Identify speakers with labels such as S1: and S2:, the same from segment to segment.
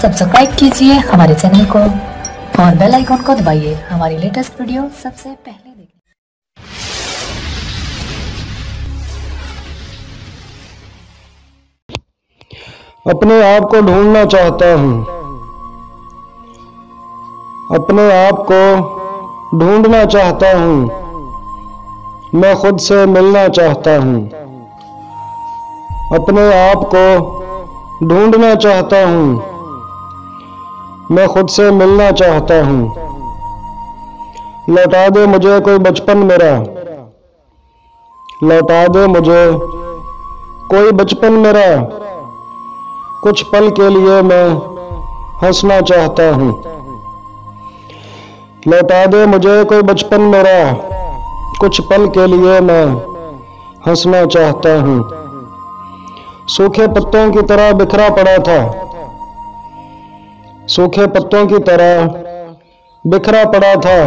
S1: Subscribe कीजिए हमारे channel को और बेल आइकन को दबाइए हमारी लेटेस्ट वीडियो सबसे पहले देखने।
S2: अपने आप को ढूंढना चाहता हूँ, अपने आप को ढूंढना चाहता हूँ, मैं खुद से मिलना चाहता हूँ। अपने आप को ढूंढना चाहता हूँ, मैं खुद से मिलना चाहता हूँ। लौटा दे मुझे कोई बचपन मेरा, लौटा दे मुझे कोई बचपन मेरा, कुछ पल के लिए मैं हंसना चाहता हूँ। लौटा दे मुझे कोई बचपन मेरा, कुछ पल के लिए मैं हंसना चाहता हूँ। सूखे पत्तों की तरह बिखरा पड़ा था, सूखे पत्तों की तरह बिखरा पड़ा था,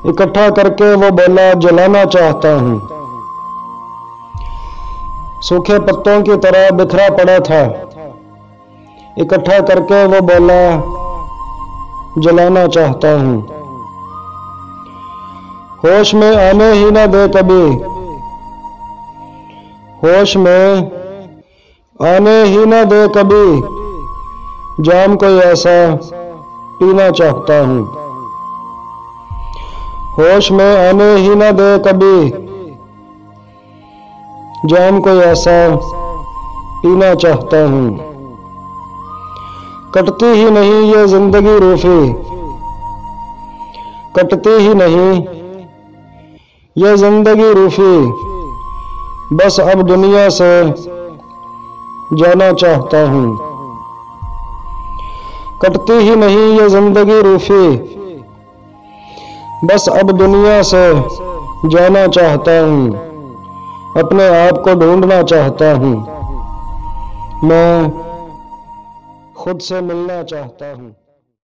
S2: इकट्ठा करके वो बोला जलाना चाहता हूँ। सूखे पत्तों की तरह बिखरा पड़ा था, इकट्ठा करके वो बोला जलाना चाहता हूँ। होश में आने ही ना दे कभी, होश में आने ही ना दे कभी, जाम कोई ऐसा पीना चाहता हूँ। होश में आने ही ना दे कभी, जाम कोई ऐसा पीना चाहता हूँ। कटती ही नहीं ये जिंदगी रूफी, कटती ही नहीं ये जिंदगी रूफी, बस अब दुनिया से जाना चाहता हूँ। कटती ही नहीं ये जिंदगी रूफी, बस अब दुनिया से जाना चाहता हूँ। अपने आप को ढूंढना चाहता हूँ, मैं खुद से मिलना चाहता हूँ।